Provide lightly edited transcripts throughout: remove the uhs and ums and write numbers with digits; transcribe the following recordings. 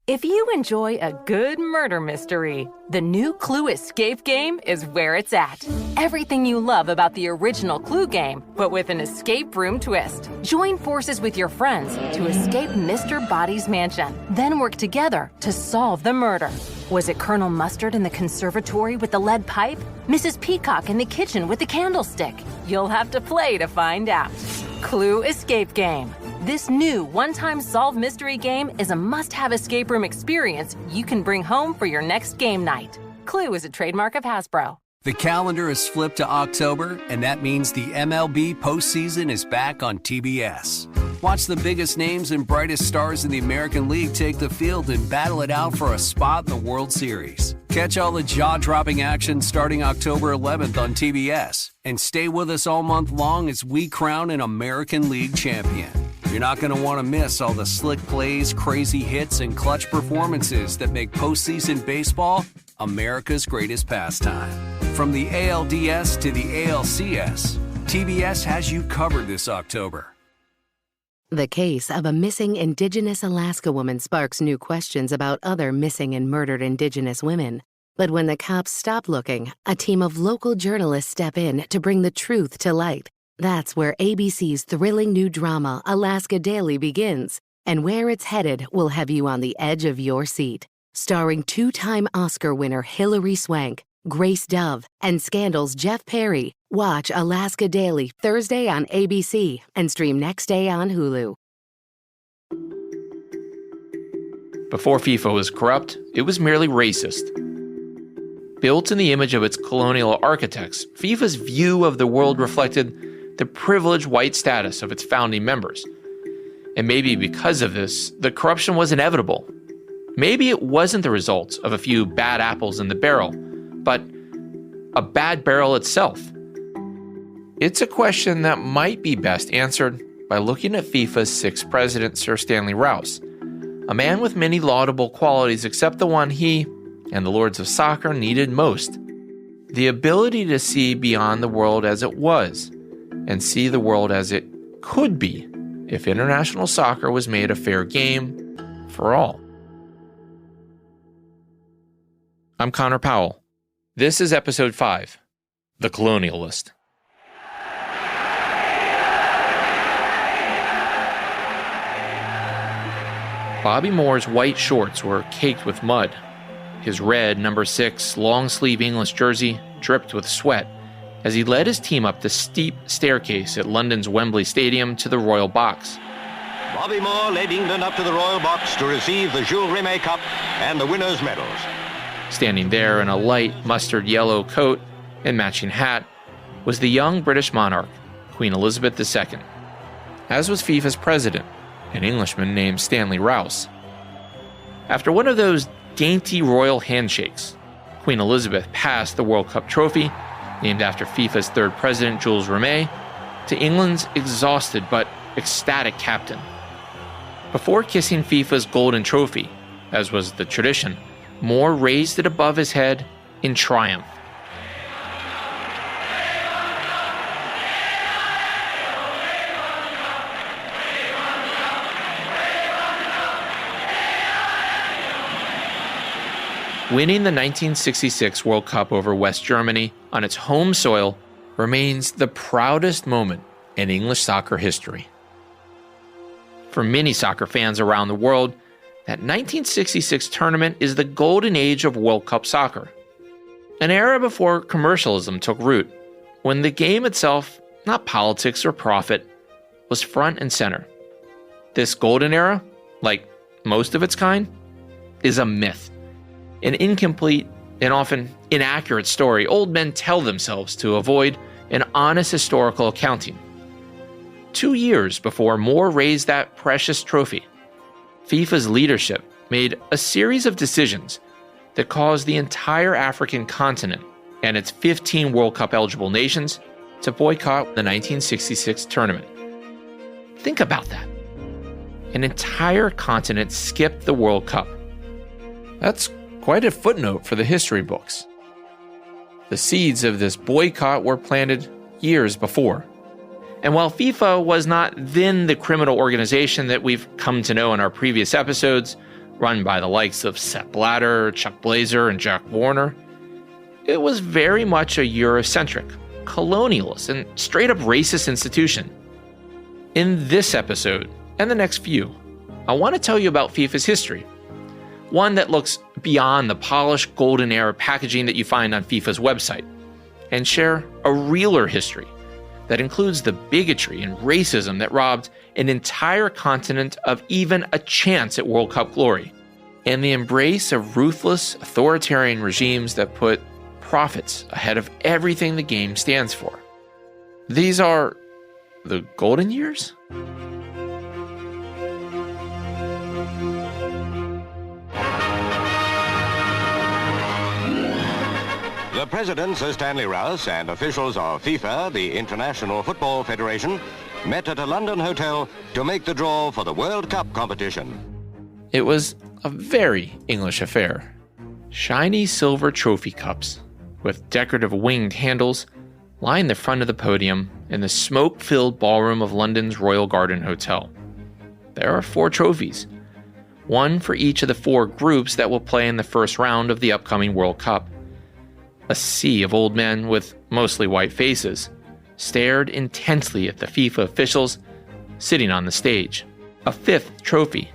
If you enjoy a good murder mystery, the new Clue Escape game is where it's at. Everything you love about the original Clue game, but with an escape room twist. Join forces with your friends to escape Mr. Body's mansion, then work together to solve the murder. Was it Colonel Mustard in the conservatory with the lead pipe? Mrs. Peacock in the kitchen with the candlestick? You'll have to play to find out. Clue Escape Game. This new one-time solve mystery game is a must-have escape room experience you can bring home for your next game night. Clue is a trademark of Hasbro. The calendar is flipped to October, and that means the MLB postseason is back on TBS. Watch the biggest names and brightest stars in the American League take the field and battle it out for a spot in the World Series. Catch all the jaw-dropping action starting October 11th on TBS. And stay with us all month long as we crown an American League champion. You're not going to want to miss all the slick plays, crazy hits, and clutch performances that make postseason baseball America's greatest pastime. From the ALDS to the ALCS, TBS has you covered this October. The case of a missing Indigenous Alaska woman sparks new questions about other missing and murdered Indigenous women. But when the cops stop looking, a team of local journalists step in to bring the truth to light. That's where ABC's thrilling new drama, Alaska Daily, begins. And where it's headed will have you on the edge of your seat. Starring two-time Oscar winner Hilary Swank, Grace Dove, and Scandal's Jeff Perry. Watch Alaska Daily Thursday on ABC and stream next day on Hulu. Before FIFA was corrupt, it was merely racist. Built in the image of its colonial architects, FIFA's view of the world reflected the privileged white status of its founding members. And maybe because of this, the corruption was inevitable. Maybe it wasn't the result of a few bad apples in the barrel, but a bad barrel itself. It's a question that might be best answered by looking at FIFA's sixth president, Sir Stanley Rous, a man with many laudable qualities except the one he and the lords of soccer needed most: the ability to see beyond the world as it was and see the world as it could be if international soccer was made a fair game for all. I'm Connor Powell. This is episode 5, The Colonialist. Bobby Moore's white shorts were caked with mud. His red number 6 long-sleeve English jersey dripped with sweat as he led his team up the steep staircase at London's Wembley Stadium to the Royal Box. Bobby Moore led England up to the Royal Box to receive the Jules Rimet Cup and the winners' medals. Standing there in a light mustard yellow coat and matching hat was the young British monarch, Queen Elizabeth II, as was FIFA's president, an Englishman named Stanley Rous. After one of those dainty royal handshakes, Queen Elizabeth passed the World Cup trophy, named after FIFA's third president, Jules Rimet, to England's exhausted but ecstatic captain. Before kissing FIFA's golden trophy, as was the tradition, Moore raised it above his head in triumph. Winning the 1966 World Cup over West Germany on its home soil remains the proudest moment in English soccer history. For many soccer fans around the world, that 1966 tournament is the golden age of World Cup soccer, an era before commercialism took root, when the game itself, not politics or profit, was front and center. This golden era, like most of its kind, is a myth. An incomplete and often inaccurate story old men tell themselves to avoid an honest historical accounting. 2 years before Moore raised that precious trophy, FIFA's leadership made a series of decisions that caused the entire African continent and its 15 World Cup eligible nations to boycott the 1966 tournament. Think about that. An entire continent skipped the World Cup. That's quite a footnote for the history books. The seeds of this boycott were planted years before. And while FIFA was not then the criminal organization that we've come to know in our previous episodes, run by the likes of Sepp Blatter, Chuck Blazer, and Jack Warner, it was very much a Eurocentric, colonialist, and straight-up racist institution. In this episode, and the next few, I want to tell you about FIFA's history, one that looks beyond the polished golden era packaging that you find on FIFA's website, and share a realer history that includes the bigotry and racism that robbed an entire continent of even a chance at World Cup glory, and the embrace of ruthless authoritarian regimes that put profits ahead of everything the game stands for. These are the golden years? The president, Sir Stanley Rous, and officials of FIFA, the International Football Federation, met at a London hotel to make the draw for the World Cup competition. It was a very English affair. Shiny silver trophy cups with decorative winged handles line the front of the podium in the smoke-filled ballroom of London's Royal Garden Hotel. There are 4 trophies, one for each of the 4 groups that will play in the first round of the upcoming World Cup. A sea of old men with mostly white faces stared intensely at the FIFA officials sitting on the stage. A 5th trophy,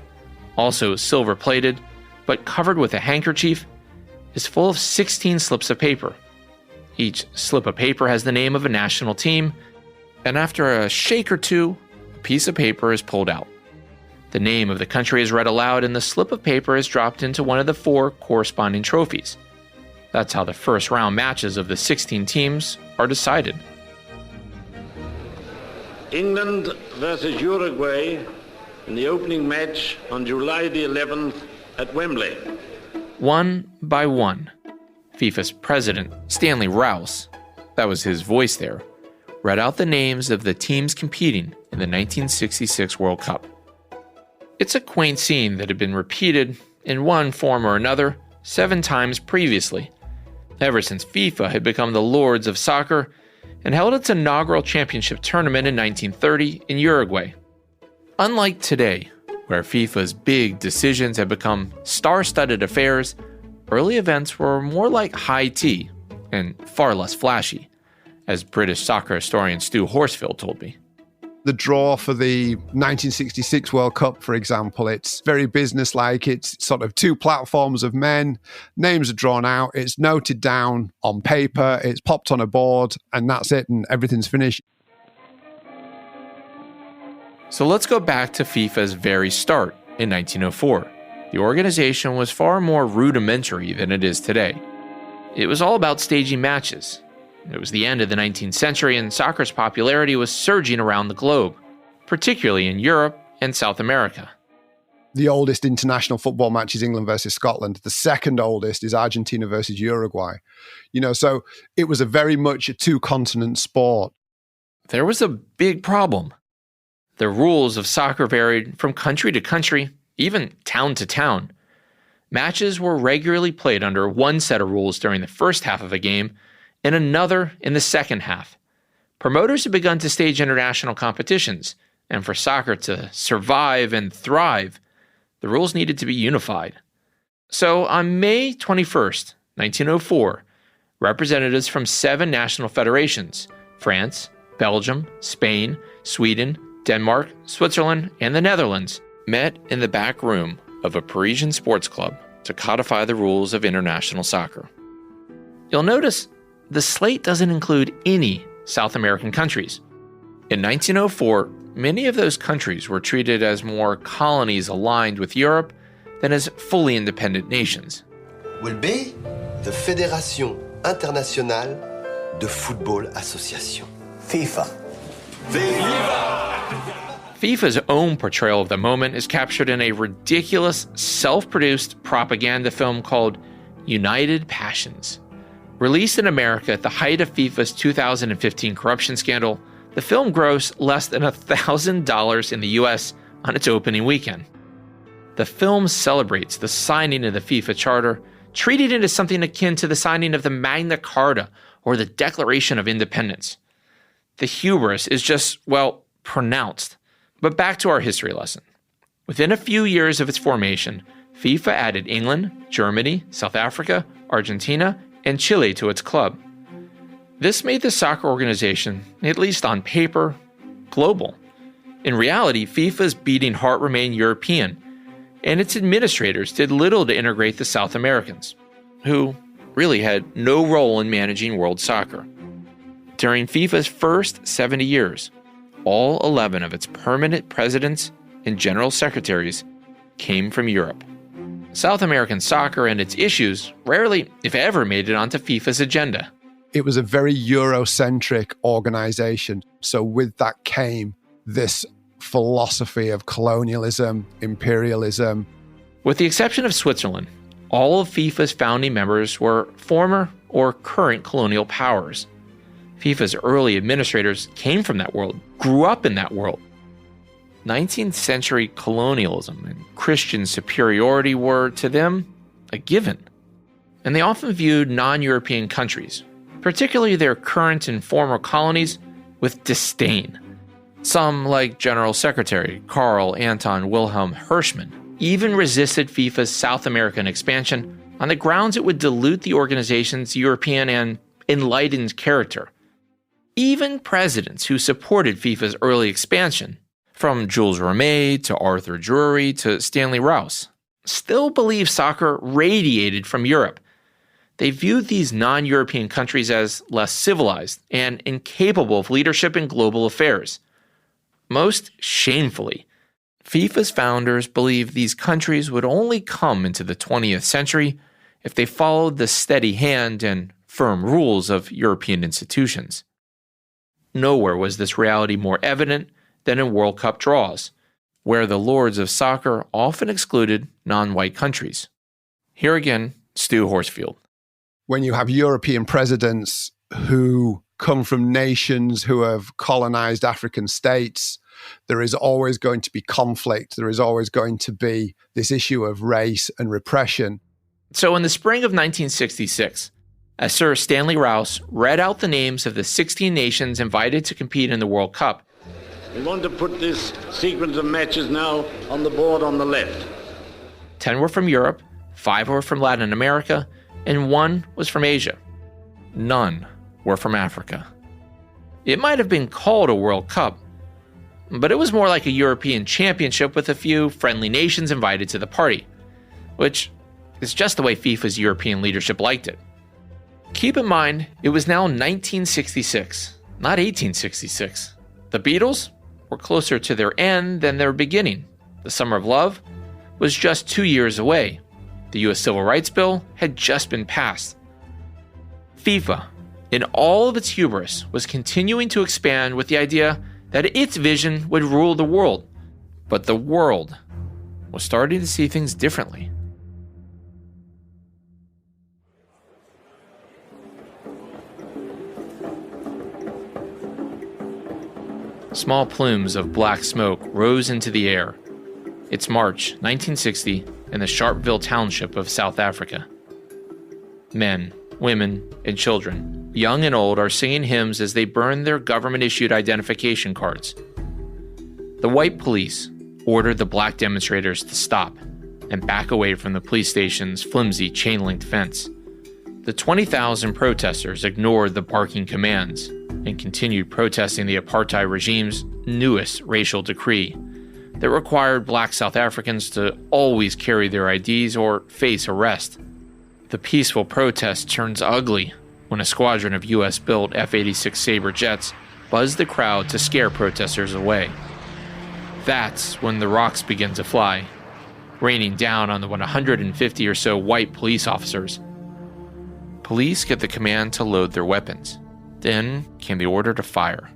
also silver-plated but covered with a handkerchief, is full of 16 slips of paper. Each slip of paper has the name of a national team, and after a shake or two, a piece of paper is pulled out. The name of the country is read aloud, and the slip of paper is dropped into one of the 4 corresponding trophies. That's how the first round matches of the 16 teams are decided. England versus Uruguay in the opening match on July the 11th at Wembley. One by one, FIFA's president, Stanley Rous, that was his voice there, read out the names of the teams competing in the 1966 World Cup. It's a quaint scene that had been repeated in one form or another 7 times previously, ever since FIFA had become the lords of soccer and held its inaugural championship tournament in 1930 in Uruguay. Unlike today, where FIFA's big decisions have become star-studded affairs, early events were more like high tea and far less flashy, as British soccer historian Stu Horsfield told me. The draw for the 1966 World Cup, for example, it's very businesslike. It's sort of 2 platforms of men. Names are drawn out. It's noted down on paper. It's popped on a board, and that's it, and everything's finished. So let's go back to FIFA's very start in 1904. The organization was far more rudimentary than it is today. It was all about staging matches. It was the end of the 19th century, and soccer's popularity was surging around the globe, particularly in Europe and South America. The oldest international football match is England versus Scotland. The second oldest is Argentina versus Uruguay. So it was a very much a 2-continent sport. There was a big problem. The rules of soccer varied from country to country, even town to town. Matches were regularly played under one set of rules during the first half of a game and another in the second half. Promoters had begun to stage international competitions, and for soccer to survive and thrive, the rules needed to be unified. So on May 21st, 1904, representatives from 7 national federations, France, Belgium, Spain, Sweden, Denmark, Switzerland, and the Netherlands, met in the back room of a Parisian sports club to codify the rules of international soccer. You'll notice the slate doesn't include any South American countries. In 1904, many of those countries were treated as more colonies aligned with Europe than as fully independent nations. Will be the Fédération Internationale de Football Association. FIFA. FIFA's own portrayal of the moment is captured in a ridiculous, self-produced propaganda film called United Passions. Released in America at the height of FIFA's 2015 corruption scandal, the film grossed less than $1,000 in the US on its opening weekend. The film celebrates the signing of the FIFA Charter, treating it as something akin to the signing of the Magna Carta or the Declaration of Independence. The hubris is just, pronounced. But back to our history lesson. Within a few years of its formation, FIFA added England, Germany, South Africa, Argentina, and Chile to its club. This made the soccer organization, at least on paper, global. In reality, FIFA's beating heart remained European, and its administrators did little to integrate the South Americans, who really had no role in managing world soccer. During FIFA's first 70 years, all 11 of its permanent presidents and general secretaries came from Europe. South American soccer and its issues rarely, if ever, made it onto FIFA's agenda. It was a very Eurocentric organization. So with that came this philosophy of colonialism, imperialism. With the exception of Switzerland, all of FIFA's founding members were former or current colonial powers. FIFA's early administrators came from that world, grew up in that world. 19th century colonialism and Christian superiority were, to them, a given. And they often viewed non-European countries, particularly their current and former colonies, with disdain. Some, like General Secretary Karl Anton Wilhelm Hirschman, even resisted FIFA's South American expansion on the grounds it would dilute the organization's European and enlightened character. Even presidents who supported FIFA's early expansion, from Jules Rimet to Arthur Drury to Stanley Rous, still believed soccer radiated from Europe. They viewed these non-European countries as less civilized and incapable of leadership in global affairs. Most shamefully, FIFA's founders believed these countries would only come into the 20th century if they followed the steady hand and firm rules of European institutions. Nowhere was this reality more evident than in World Cup draws, where the lords of soccer often excluded non-white countries. Here again, Stu Horsfield. When you have European presidents who come from nations who have colonized African states, there is always going to be conflict. There is always going to be this issue of race and repression. So in the spring of 1966, as Sir Stanley Rous read out the names of the 16 nations invited to compete in the World Cup, We want to put this sequence of matches now on the board on the left. 10 were from Europe, 5 were from Latin America, and 1 was from Asia. None were from Africa. It might have been called a World Cup, but it was more like a European championship with a few friendly nations invited to the party, which is just the way FIFA's European leadership liked it. Keep in mind, it was now 1966, not 1866. The Beatles were closer to their end than their beginning. The Summer of Love was just 2 years away. The U.S. Civil Rights Bill had just been passed. FIFA, in all of its hubris, was continuing to expand with the idea that its vision would rule the world. But the world was starting to see things differently. Small plumes of black smoke rose into the air. It's March 1960 in the Sharpeville township of South Africa. Men, women, and children, young and old, are singing hymns as they burn their government-issued identification cards. The white police ordered the black demonstrators to stop and back away from the police station's flimsy chain-linked fence. The 20,000 protesters ignored the barking commands and continued protesting the apartheid regime's newest racial decree that required black South Africans to always carry their IDs or face arrest. The peaceful protest turns ugly when a squadron of U.S.-built F-86 Sabre jets buzzed the crowd to scare protesters away. That's when the rocks begin to fly, raining down on the 150 or so white police officers. Police get the command to load their weapons. Then came the order to fire.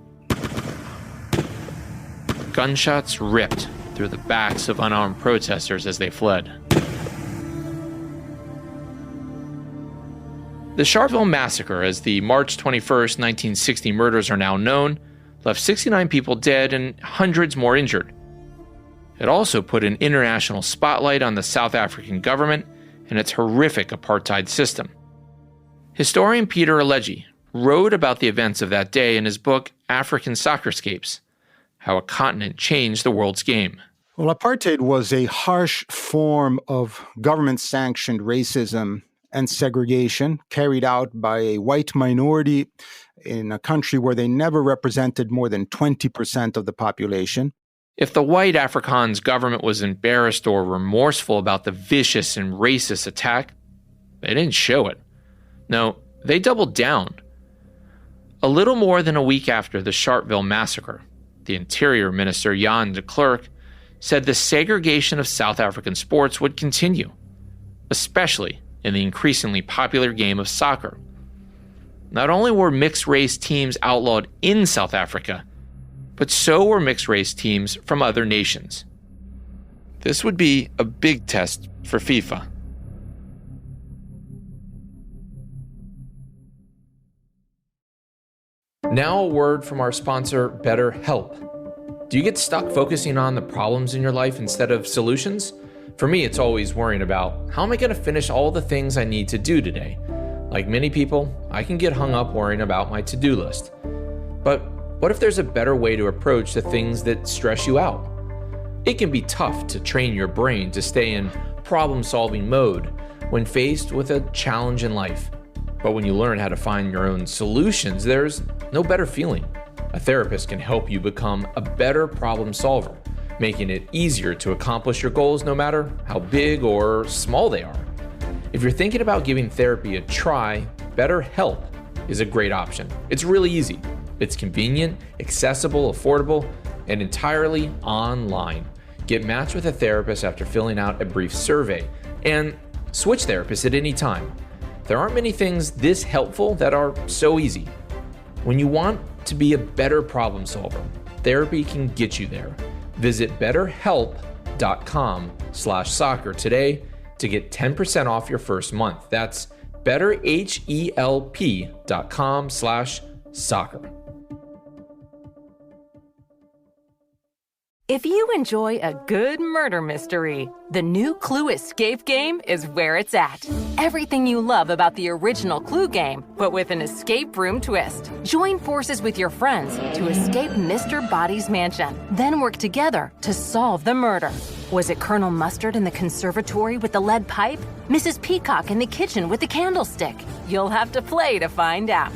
Gunshots ripped through the backs of unarmed protesters as they fled. The Sharpeville Massacre, as the March 21st, 1960 murders are now known, left 69 people dead and hundreds more injured. It also put an international spotlight on the South African government and its horrific apartheid system. Historian Peter Alegi wrote about the events of that day in his book African Soccerscapes: How a Continent Changed the World's Game. Well, apartheid was a harsh form of government-sanctioned racism and segregation carried out by a white minority in a country where they never represented more than 20% of the population. If the white Afrikaans government was embarrassed or remorseful about the vicious and racist attack, they didn't show it. No, they doubled down. A little more than a week after the Sharpeville massacre, the Interior Minister Jan de Klerk said the segregation of South African sports would continue, especially in the increasingly popular game of soccer. Not only were mixed-race teams outlawed in South Africa, but so were mixed-race teams from other nations. This would be a big test for FIFA. Now a word from our sponsor, BetterHelp. Do you get stuck focusing on the problems in your life instead of solutions? For me, it's always worrying about, how am I going to finish all the things I need to do today? Like many people, I can get hung up worrying about my to-do list. But what if there's a better way to approach the things that stress you out? It can be tough to train your brain to stay in problem-solving mode when faced with a challenge in life. But when you learn how to find your own solutions, there's no better feeling. A therapist can help you become a better problem solver, making it easier to accomplish your goals no matter how big or small they are. If you're thinking about giving therapy a try, BetterHelp is a great option. It's really easy. It's convenient, accessible, affordable, and entirely online. Get matched with a therapist after filling out a brief survey, and switch therapists at any time. There aren't many things this helpful that are so easy. When you want to be a better problem solver, therapy can get you there. Visit betterhelp.com/soccer today to get 10% off your first month. That's betterhelp.com/soccer. If you enjoy a good murder mystery, the new Clue Escape game is where it's at. Everything you love about the original Clue game, but with an escape room twist. Join forces with your friends to escape Mr. Body's mansion, then work together to solve the murder. Was it Colonel Mustard in the conservatory with the lead pipe? Mrs. Peacock in the kitchen with the candlestick? You'll have to play to find out.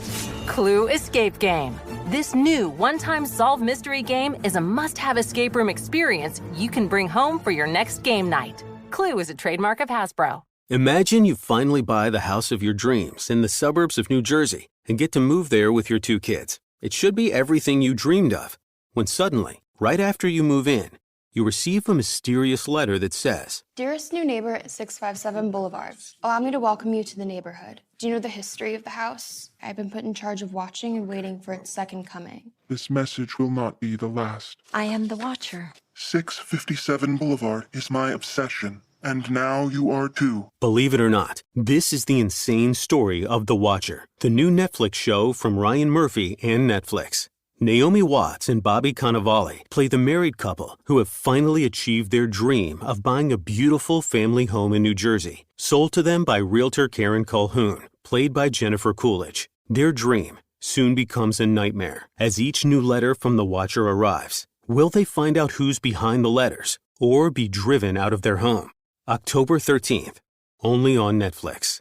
Clue Escape Game. This new one-time solve mystery game is a must-have escape room experience you can bring home for your next game night. Clue is a trademark of Hasbro. Imagine you finally buy the house of your dreams in the suburbs of New Jersey and get to move there with your 2 kids. It should be everything you dreamed of. When suddenly, right after you move in, you receive a mysterious letter that says, "Dearest new neighbor at 657 Boulevard, allow me to welcome you to the neighborhood. Do you know the history of the house? I've been put in charge of watching and waiting for its second coming. This message will not be the last. I am the watcher. 657 Boulevard is my obsession, and now you are too." Believe it or not, this is the insane story of The Watcher, the new Netflix show from Ryan Murphy and Netflix. Naomi Watts and Bobby Cannavale play the married couple who have finally achieved their dream of buying a beautiful family home in New Jersey, sold to them by realtor Karen Calhoun, played by Jennifer Coolidge. Their dream soon becomes a nightmare as each new letter from The Watcher arrives. Will they find out who's behind the letters or be driven out of their home? October 13th, only on Netflix.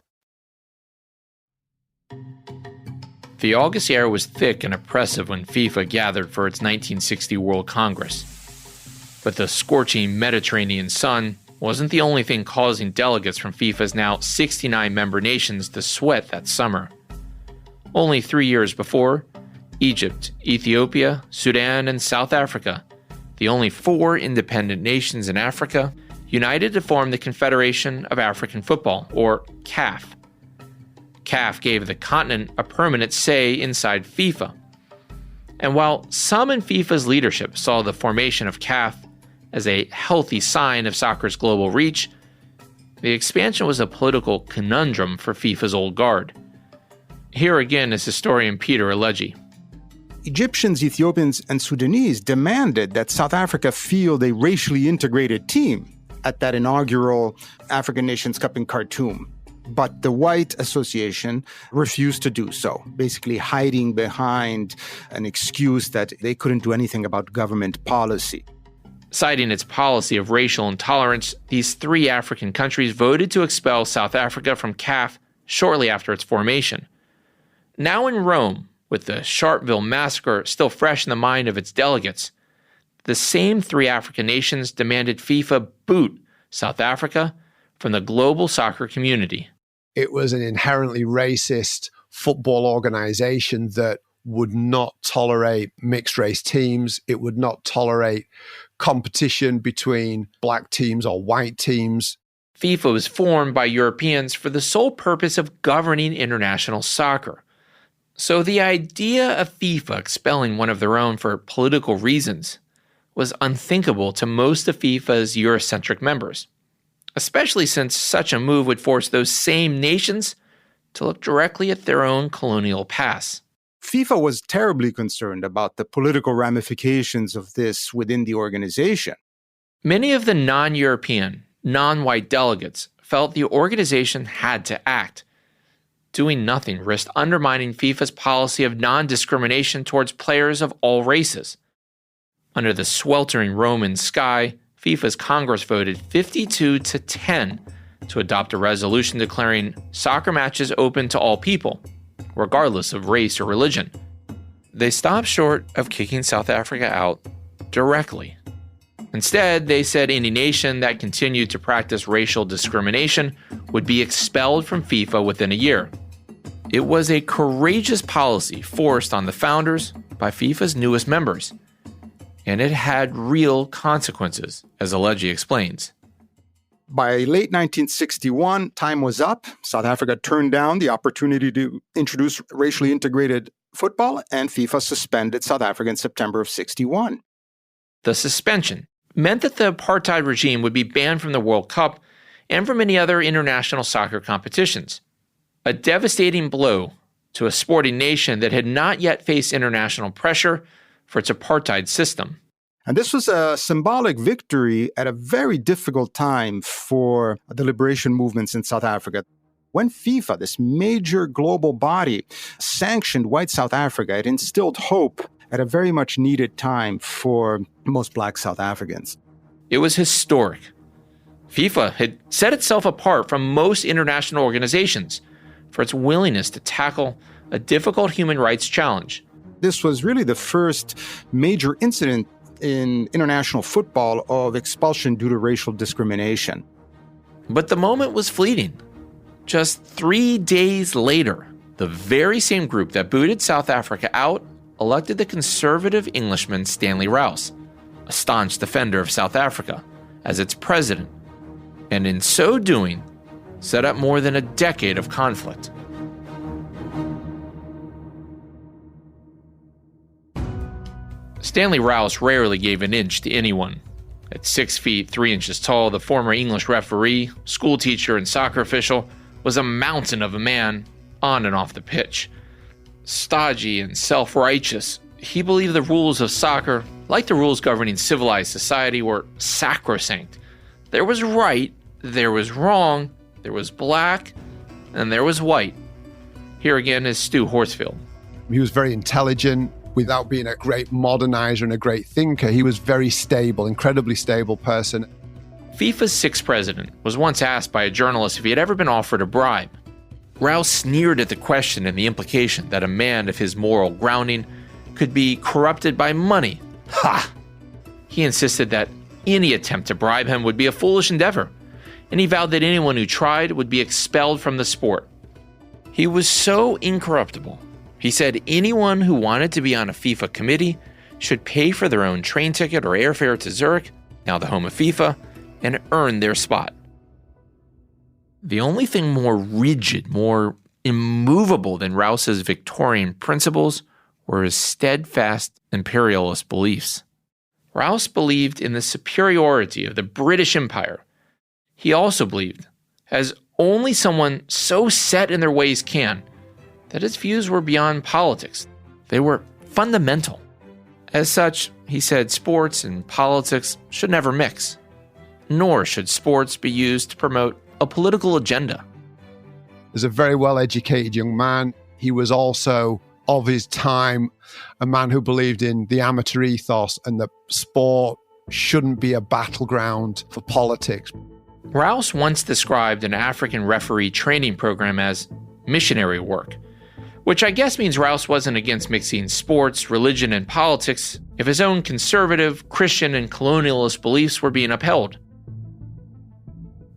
The August air was thick and oppressive when FIFA gathered for its 1960 World Congress. But the scorching Mediterranean sun wasn't the only thing causing delegates from FIFA's now 69 member nations to sweat that summer. Only 3 years before, Egypt, Ethiopia, Sudan, and South Africa, the only 4 independent nations in Africa, united to form the Confederation of African Football, or CAF. CAF gave the continent a permanent say inside FIFA. And while some in FIFA's leadership saw the formation of CAF as a healthy sign of soccer's global reach, the expansion was a political conundrum for FIFA's old guard. Here again is historian Peter Alegi. Egyptians, Ethiopians, and Sudanese demanded that South Africa field a racially integrated team at that inaugural African Nations Cup in Khartoum. But the White Association refused to do so, basically hiding behind an excuse that they couldn't do anything about government policy. Citing its policy of racial intolerance, these 3 African countries voted to expel South Africa from CAF shortly after its formation. Now in Rome, with the Sharpeville massacre still fresh in the mind of its delegates, the same 3 African nations demanded FIFA boot South Africa from the global soccer community. It was an inherently racist football organization that would not tolerate mixed race teams. It would not tolerate competition between black teams or white teams. FIFA was formed by Europeans for the sole purpose of governing international soccer. So the idea of FIFA expelling one of their own for political reasons was unthinkable to most of FIFA's Eurocentric members, especially since such a move would force those same nations to look directly at their own colonial past. FIFA was terribly concerned about the political ramifications of this within the organization. Many of the non-European, non-white delegates felt the organization had to act. Doing nothing risked undermining FIFA's policy of non-discrimination towards players of all races. Under the sweltering Roman sky, FIFA's Congress voted 52-10 to adopt a resolution declaring soccer matches open to all people, regardless of race or religion. They stopped short of kicking South Africa out directly. Instead, they said any nation that continued to practice racial discrimination would be expelled from FIFA within a year. It was a courageous policy forced on the founders by FIFA's newest members, and it had real consequences, as Alegi explains. By late 1961, time was up. South Africa turned down the opportunity to introduce racially integrated football, and FIFA suspended South Africa in September of 61. The suspension meant that the apartheid regime would be banned from the World Cup and from many other international soccer competitions. A devastating blow to a sporting nation that had not yet faced international pressure for its apartheid system. And this was a symbolic victory at a very difficult time for the liberation movements in South Africa. When FIFA, this major global body, sanctioned white South Africa, it instilled hope at a very much needed time for most black South Africans. It was historic. FIFA had set itself apart from most international organizations for its willingness to tackle a difficult human rights challenge. This was really the first major incident in international football of expulsion due to racial discrimination. But the moment was fleeting. Just 3 days later, the very same group that booted South Africa out elected the conservative Englishman Stanley Rous, a staunch defender of South Africa, as its president, and in so doing, set up more than a decade of conflict. Stanley Rous rarely gave an inch to anyone. At 6 feet 3 inches tall, the former English referee, school teacher, and soccer official was a mountain of a man on and off the pitch. Stodgy and self-righteous, he believed the rules of soccer, like the rules governing civilized society, were sacrosanct. There was right, there was wrong, there was black, and there was white. Here again is Stu Horsfield. He was very intelligent. Without being a great modernizer and a great thinker, he was very stable, incredibly stable person. FIFA's sixth president was once asked by a journalist if he had ever been offered a bribe. Rous sneered at the question and the implication that a man of his moral grounding could be corrupted by money. Ha! He insisted that any attempt to bribe him would be a foolish endeavor, and he vowed that anyone who tried would be expelled from the sport. He was so incorruptible. He said anyone who wanted to be on a FIFA committee should pay for their own train ticket or airfare to Zurich, now the home of FIFA, and earn their spot. The only thing more rigid, more immovable than Rous's Victorian principles were his steadfast imperialist beliefs. Rous believed in the superiority of the British Empire. He also believed, as only someone so set in their ways can, that his views were beyond politics. They were fundamental. As such, he said sports and politics should never mix, nor should sports be used to promote a political agenda. As a very well-educated young man, he was also, of his time, a man who believed in the amateur ethos and that sport shouldn't be a battleground for politics. Rous once described an African referee training program as missionary work, which I guess means Rous wasn't against mixing sports, religion, and politics if his own conservative, Christian, and colonialist beliefs were being upheld.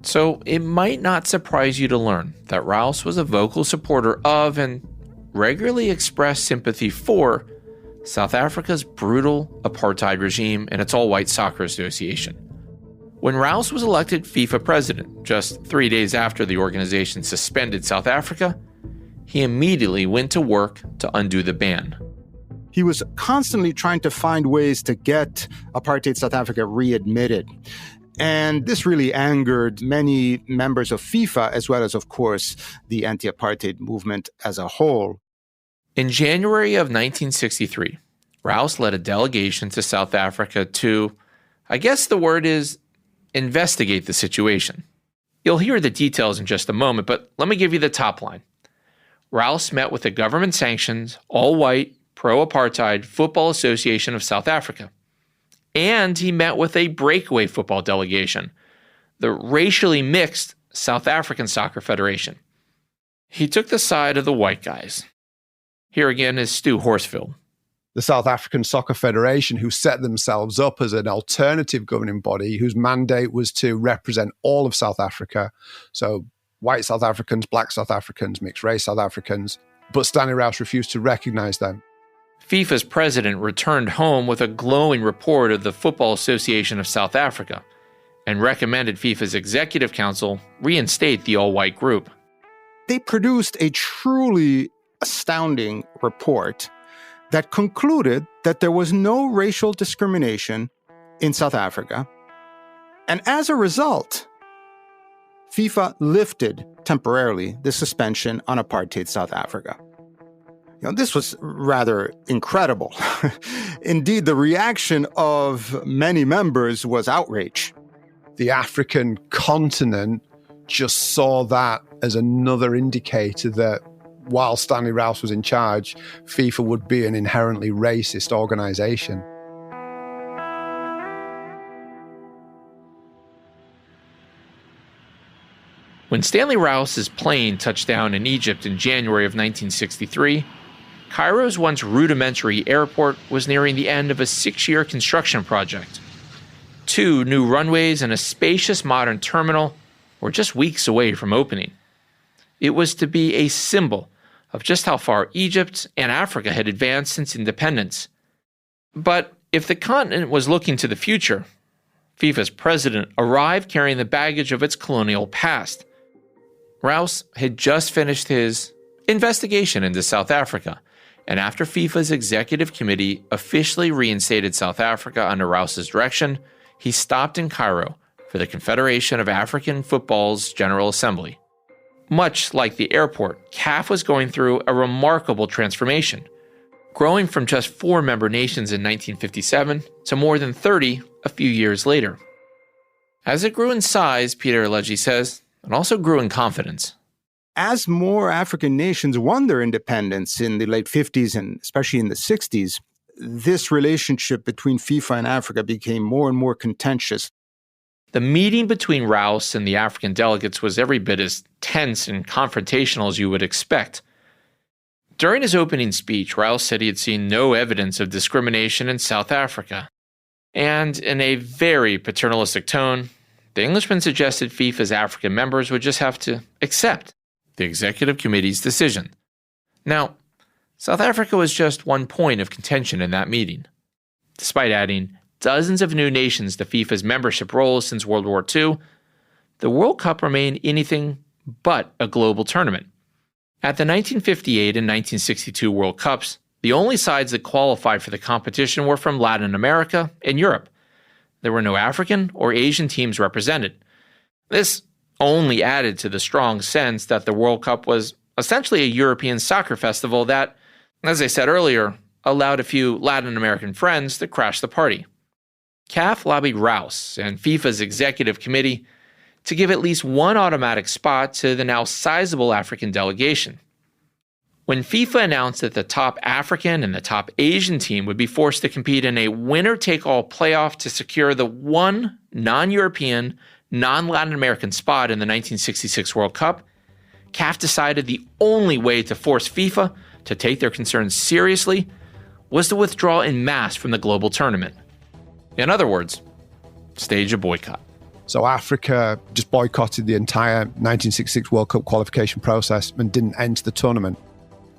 So it might not surprise you to learn that Rous was a vocal supporter of and regularly expressed sympathy for South Africa's brutal apartheid regime and its all-white soccer association. When Rous was elected FIFA president, just 3 days after the organization suspended South Africa, he immediately went to work to undo the ban. He was constantly trying to find ways to get apartheid South Africa readmitted. And this really angered many members of FIFA, as well as, of course, the anti-apartheid movement as a whole. In January of 1963, Rous led a delegation to South Africa to, I guess the word is, investigate the situation. You'll hear the details in just a moment, but let me give you the top line. Rous met with the government-sanctioned, all-white, pro-apartheid Football Association of South Africa. And he met with a breakaway football delegation, the racially mixed South African Soccer Federation. He took the side of the white guys. Here again is Stu Horsfield. The South African Soccer Federation, who set themselves up as an alternative governing body whose mandate was to represent all of South Africa. So white South Africans, black South Africans, mixed race South Africans. But Stanley Rous refused to recognize them. FIFA's president returned home with a glowing report of the Football Association of South Africa and recommended FIFA's executive council reinstate the all-white group. They produced a truly astounding report that concluded that there was no racial discrimination in South Africa. And as a result, FIFA lifted temporarily the suspension on apartheid South Africa. This was rather incredible. Indeed, the reaction of many members was outrage. The African continent just saw that as another indicator that while Stanley Rous was in charge, FIFA would be an inherently racist organization. When Stanley Rous's plane touched down in Egypt in January of 1963, Cairo's once rudimentary airport was nearing the end of a 6-year construction project. 2 new runways and a spacious modern terminal were just weeks away from opening. It was to be a symbol of just how far Egypt and Africa had advanced since independence. But if the continent was looking to the future, FIFA's president arrived carrying the baggage of its colonial past. Rous had just finished his investigation into South Africa, and after FIFA's executive committee officially reinstated South Africa under Rous's direction, he stopped in Cairo for the Confederation of African Football's General Assembly. Much like the airport, CAF was going through a remarkable transformation, growing from just 4 member nations in 1957 to more than 30 a few years later. As it grew in size, Peter Alleghi says, it also grew in confidence. As more African nations won their independence in the late 50s and especially in the 60s, this relationship between FIFA and Africa became more and more contentious. The meeting between Rous and the African delegates was every bit as tense and confrontational as you would expect. During his opening speech, Rous said he had seen no evidence of discrimination in South Africa. And in a very paternalistic tone, the Englishman suggested FIFA's African members would just have to accept the executive committee's decision. Now, South Africa was just one point of contention in that meeting. Despite adding dozens of new nations to FIFA's membership roles since World War II, the World Cup remained anything but a global tournament. At the 1958 and 1962 World Cups, the only sides that qualified for the competition were from Latin America and Europe. There were no African or Asian teams represented. This only added to the strong sense that the World Cup was essentially a European soccer festival that, as I said earlier, allowed a few Latin American friends to crash the party. CAF lobbied Rous and FIFA's executive committee to give at least one automatic spot to the now sizable African delegation. When FIFA announced that the top African and the top Asian team would be forced to compete in a winner-take-all playoff to secure the one non-European, non-Latin American spot in the 1966 World Cup, CAF decided the only way to force FIFA to take their concerns seriously was to withdraw en masse from the global tournament. In other words, stage a boycott. So Africa just boycotted the entire 1966 World Cup qualification process and didn't enter the tournament.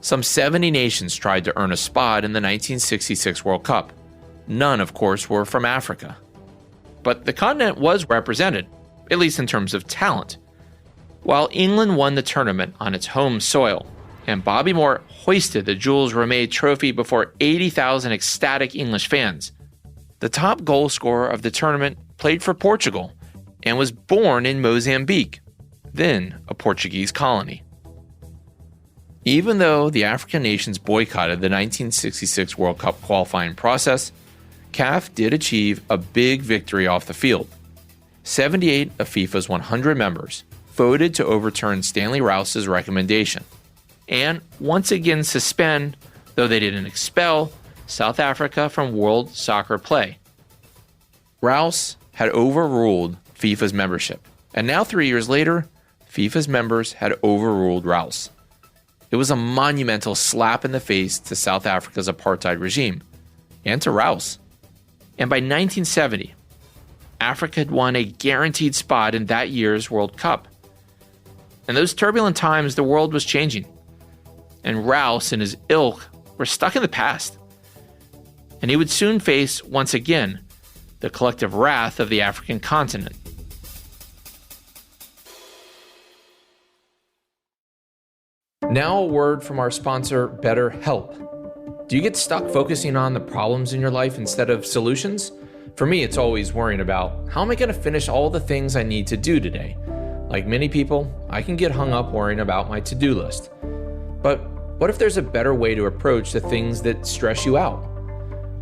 Some 70 nations tried to earn a spot in the 1966 World Cup. None, of course, were from Africa. But the continent was represented, at least in terms of talent. While England won the tournament on its home soil, and Bobby Moore hoisted the Jules Rimet trophy before 80,000 ecstatic English fans, the top goal scorer of the tournament played for Portugal and was born in Mozambique, then a Portuguese colony. Even though the African nations boycotted the 1966 World Cup qualifying process, CAF did achieve a big victory off the field. 78 of FIFA's 100 members voted to overturn Stanley Rous's recommendation and once again suspend, though they didn't expel, South Africa from world soccer play. Rous had overruled FIFA's membership, and now 3 years later, FIFA's members had overruled Rous. It was a monumental slap in the face to South Africa's apartheid regime, and to Rous. And by 1970, Africa had won a guaranteed spot in that year's World Cup. In those turbulent times, the world was changing, and Rous and his ilk were stuck in the past. And he would soon face, once again, the collective wrath of the African continent. Now a word from our sponsor, BetterHelp. Do you get stuck focusing on the problems in your life instead of solutions? For me, it's always worrying about, how am I going to finish all the things I need to do today? Like many people, I can get hung up worrying about my to-do list. But what if there's a better way to approach the things that stress you out?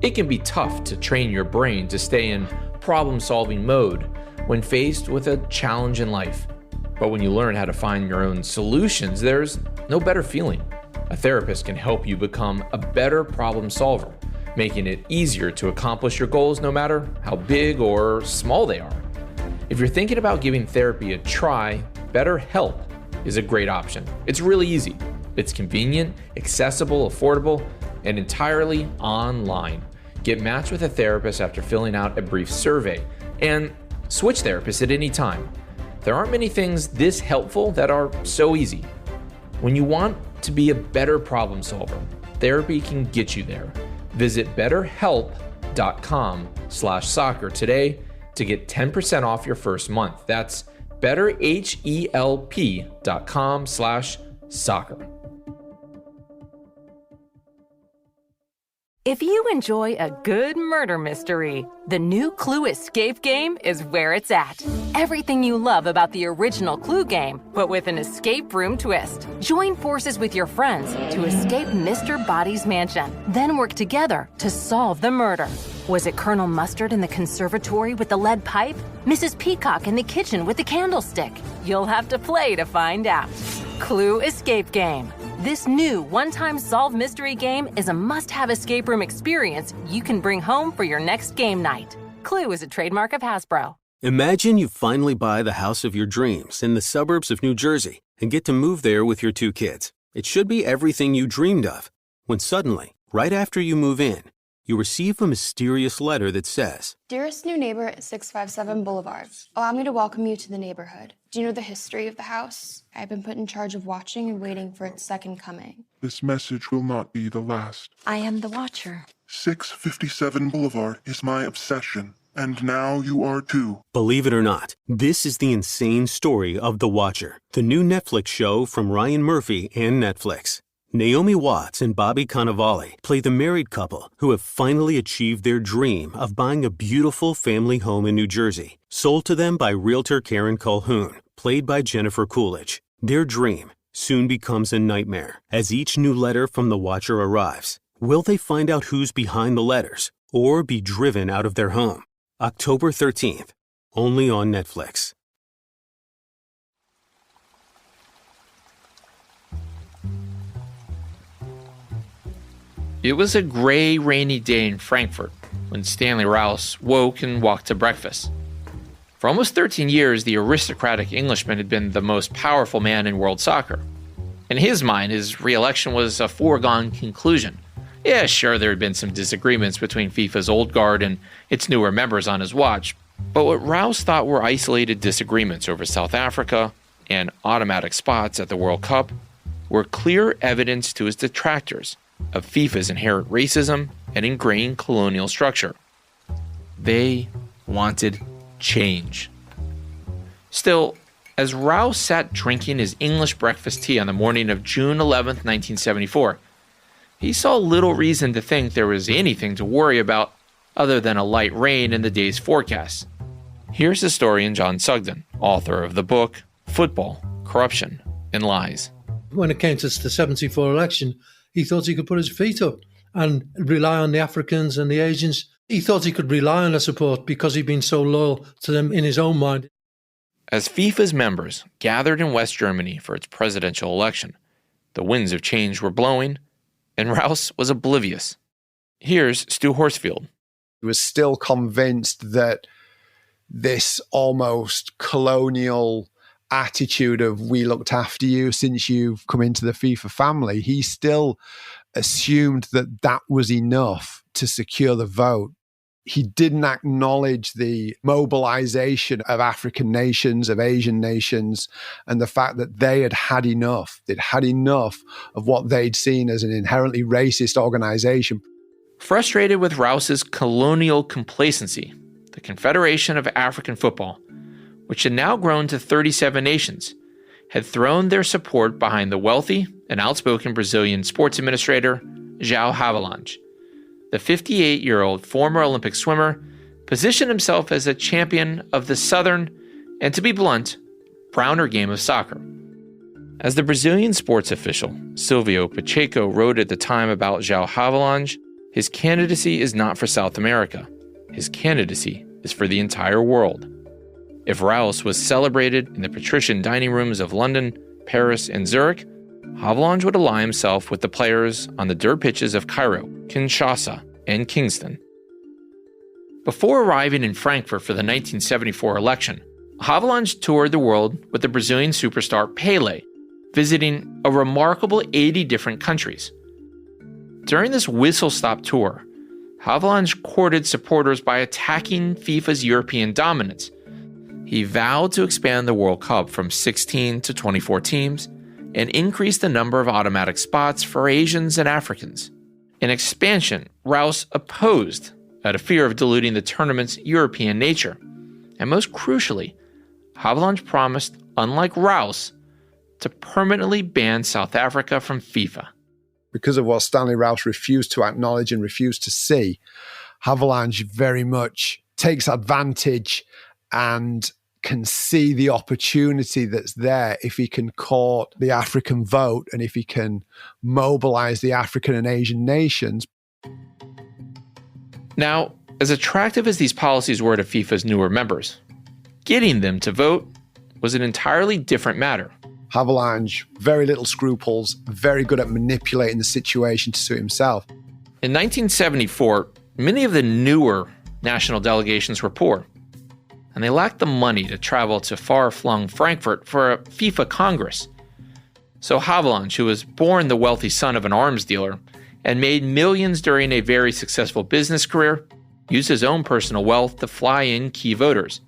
It can be tough to train your brain to stay in problem-solving mode when faced with a challenge in life. But when you learn how to find your own solutions, there's no better feeling. A therapist can help you become a better problem solver, making it easier to accomplish your goals no matter how big or small they are. If you're thinking about giving therapy a try, BetterHelp is a great option. It's really easy. It's convenient, accessible, affordable, and entirely online. Get matched with a therapist after filling out a brief survey, and switch therapists at any time. There aren't many things this helpful that are so easy. When you want to be a better problem solver, therapy can get you there. Visit betterhelp.com/soccer today to get 10% off your first month. That's betterhelp.com/soccer. If you enjoy a good murder mystery, the new Clue Escape game is where it's at. Everything you love about the original Clue game, but with an escape room twist. Join forces with your friends to escape Mr. Body's mansion, then work together to solve the murder. Was it Colonel Mustard in the conservatory with the lead pipe? Mrs. Peacock in the kitchen with the candlestick? You'll have to play to find out. Clue Escape Game. This new one-time solve mystery game is a must-have escape room experience you can bring home for your next game night. Clue is a trademark of Hasbro. Imagine you finally buy the house of your dreams in the suburbs of New Jersey and get to move there with your 2 kids. It should be everything you dreamed of. When suddenly, right after you move in, you receive a mysterious letter that says, Dearest new neighbor at 657 Boulevard, allow me to welcome you to the neighborhood. Do you know the history of the house? I've been put in charge of watching and waiting for its second coming. This message will not be the last. I am the watcher. 657 Boulevard is my obsession, and now you are too. Believe it or not, this is the insane story of The Watcher, the new Netflix show from Ryan Murphy and Netflix. Naomi Watts and Bobby Cannavale play the married couple who have finally achieved their dream of buying a beautiful family home in New Jersey, sold to them by realtor Karen Calhoun, played by Jennifer Coolidge. Their dream soon becomes a nightmare as each new letter from The Watcher arrives. Will they find out who's behind the letters or be driven out of their home? October 13th, only on Netflix. It was a gray, rainy day in Frankfurt when Stanley Rous woke and walked to breakfast. For almost 13 years, the aristocratic Englishman had been the most powerful man in world soccer. In his mind, his re-election was a foregone conclusion. Yeah, sure, there had been some disagreements between FIFA's old guard and its newer members on his watch, but what Rous thought were isolated disagreements over South Africa and automatic spots at the World Cup were clear evidence to his detractors of FIFA's inherent racism and ingrained colonial structure. They wanted change. Still, as Rous sat drinking his English breakfast tea on the morning of June 11, 1974, he saw little reason to think there was anything to worry about other than a light rain in the day's forecast. Here's historian John Sugden, author of the book Football, Corruption, and Lies. When it came to the 74 election, he thought he could put his feet up and rely on the Africans and the Asians. He thought he could rely on their support because he'd been so loyal to them in his own mind. As FIFA's members gathered in West Germany for its presidential election, the winds of change were blowing, and Rous was oblivious. Here's Stu Horsfield. He was still convinced that this almost colonial attitude of we looked after you since you've come into the FIFA family, he still assumed that that was enough to secure the vote. He didn't acknowledge the mobilization of African nations, of Asian nations, and the fact that they had had enough. They'd had enough of what they'd seen as an inherently racist organization. Frustrated with Rous's colonial complacency, the Confederation of African Football, which had now grown to 37 nations, had thrown their support behind the wealthy and outspoken Brazilian sports administrator, João Havelange. The 58-year-old former Olympic swimmer positioned himself as a champion of the southern, and to be blunt, browner game of soccer. As the Brazilian sports official, Silvio Pacheco, wrote at the time about João Havelange, his candidacy is not for South America. His candidacy is for the entire world. If Rous was celebrated in the patrician dining rooms of London, Paris, and Zurich, Havelange would ally himself with the players on the dirt pitches of Cairo, Kinshasa, and Kingston. Before arriving in Frankfurt for the 1974 election, Havelange toured the world with the Brazilian superstar Pelé, visiting a remarkable 80 different countries. During this whistle-stop tour, Havelange courted supporters by attacking FIFA's European dominance. He vowed to expand the World Cup from 16 to 24 teams and increase the number of automatic spots for Asians and Africans. An expansion Rous opposed out of fear of diluting the tournament's European nature. And most crucially, Havelange promised, unlike Rous, to permanently ban South Africa from FIFA. Because of what Stanley Rous refused to acknowledge and refused to see, Havelange very much takes advantage and can see the opportunity that's there if he can court the African vote and if he can mobilize the African and Asian nations. Now, as attractive as these policies were to FIFA's newer members, getting them to vote was an entirely different matter. Havelange, very little scruples, very good at manipulating the situation to suit himself. In 1974, many of the newer national delegations were poor, and they lacked the money to travel to far-flung Frankfurt for a FIFA Congress. So Havelange, who was born the wealthy son of an arms dealer and made millions during a very successful business career, used his own personal wealth to fly in key voters.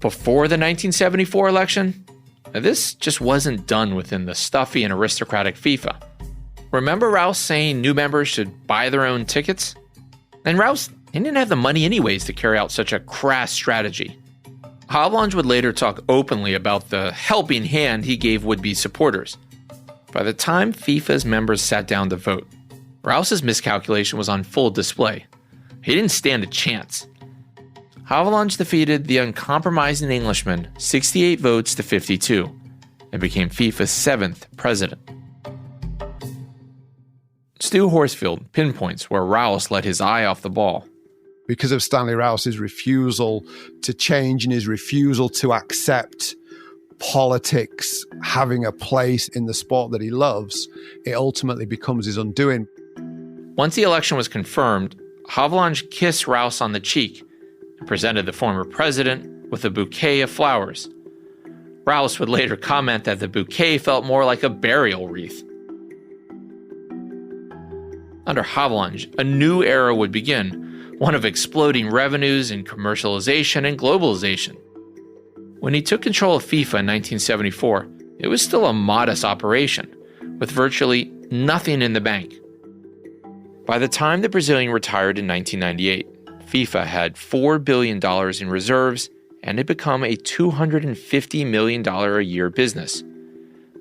Before the 1974 election, this just wasn't done within the stuffy and aristocratic FIFA. Remember Rous saying new members should buy their own tickets? And Rous didn't have the money anyways to carry out such a crass strategy. Havelange would later talk openly about the helping hand he gave would-be supporters. By the time FIFA's members sat down to vote, Rous's miscalculation was on full display. He didn't stand a chance. Havelange defeated the uncompromising Englishman 68 votes to 52 and became FIFA's 7th president. Stu Horsfield pinpoints where Rous let his eye off the ball. Because of Stanley Rous's refusal to change and his refusal to accept politics having a place in the sport that he loves, it ultimately becomes his undoing. Once the election was confirmed, Havelange kissed Rous on the cheek and presented the former president with a bouquet of flowers. Rous would later comment that the bouquet felt more like a burial wreath. Under Havelange, a new era would begin, one of exploding revenues and commercialization and globalization. When he took control of FIFA in 1974, it was still a modest operation, with virtually nothing in the bank. By the time the Brazilian retired in 1998, FIFA had $4 billion in reserves and had become a $250 million a year business.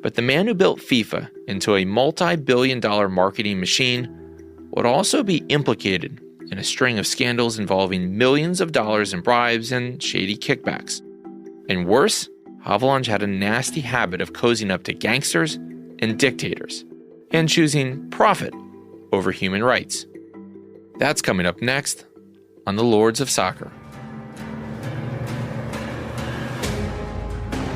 But the man who built FIFA into a multi-billion-dollar marketing machine would also be implicated in a string of scandals involving millions of dollars in bribes and shady kickbacks. And worse, Havelange had a nasty habit of cozying up to gangsters and dictators, and choosing profit over human rights. That's coming up next on The Lords of Soccer.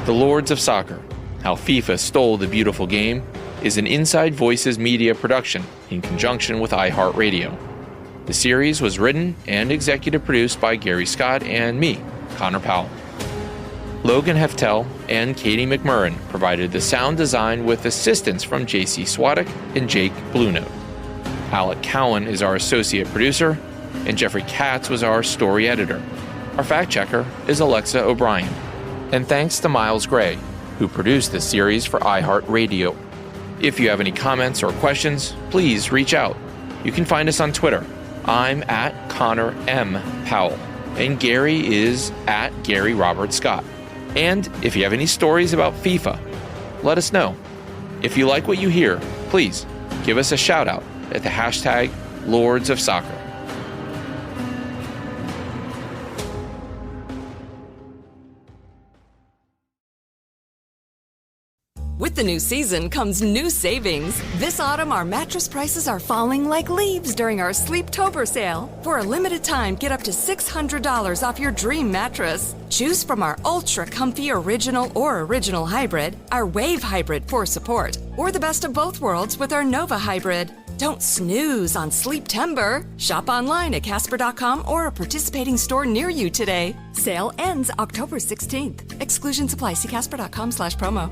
The Lords of Soccer, How FIFA Stole the Beautiful Game, is an Inside Voices media production in conjunction with iHeartRadio. The series was written and executive produced by Gary Scott and me, Connor Powell. Logan Heftel and Katie McMurrin provided the sound design with assistance from JC Swadek and Jake Bluenote. Alec Cowan is our associate producer, and Jeffrey Katz was our story editor. Our fact checker is Alexa O'Brien. And thanks to Miles Gray, who produced this series for iHeartRadio. If you have any comments or questions, please reach out. You can find us on Twitter. I'm at Connor M. Powell, and Gary is at Gary Robert Scott. And if you have any stories about FIFA, let us know. If you like what you hear, please give us a shout out at the hashtag Lords of Soccer. With the new season comes new savings. This autumn, our mattress prices are falling like leaves during our Sleeptober sale. For a limited time, get up to $600 off your dream mattress. Choose from our Ultra Comfy Original or Original Hybrid, our Wave Hybrid for support, or the best of both worlds with our Nova Hybrid. Don't snooze on Sleeptember. Shop online at Casper.com or a participating store near you today. Sale ends October 16th. Exclusions apply. See Casper.com/promo.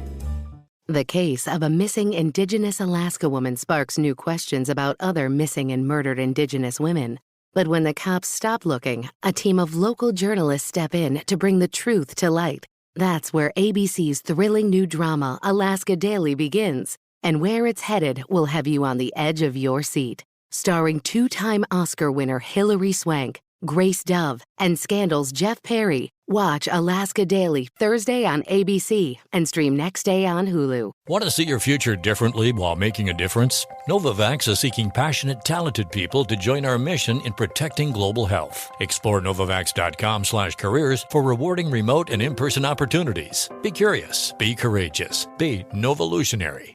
The case of a missing Indigenous Alaska woman sparks new questions about other missing and murdered Indigenous women. But when the cops stop looking, a team of local journalists step in to bring the truth to light. That's where ABC's thrilling new drama, Alaska Daily, begins. And where it's headed will have you on the edge of your seat. Starring two-time Oscar winner Hilary Swank, Grace Dove, and Scandal's Jeff Perry. Watch Alaska Daily Thursday on ABC and stream next day on Hulu. Want to see your future differently while making a difference? Novavax is seeking passionate, talented people to join our mission in protecting global health. Explore Novavax.com/careers for rewarding remote and in-person opportunities. Be curious, be courageous, be Novolutionary.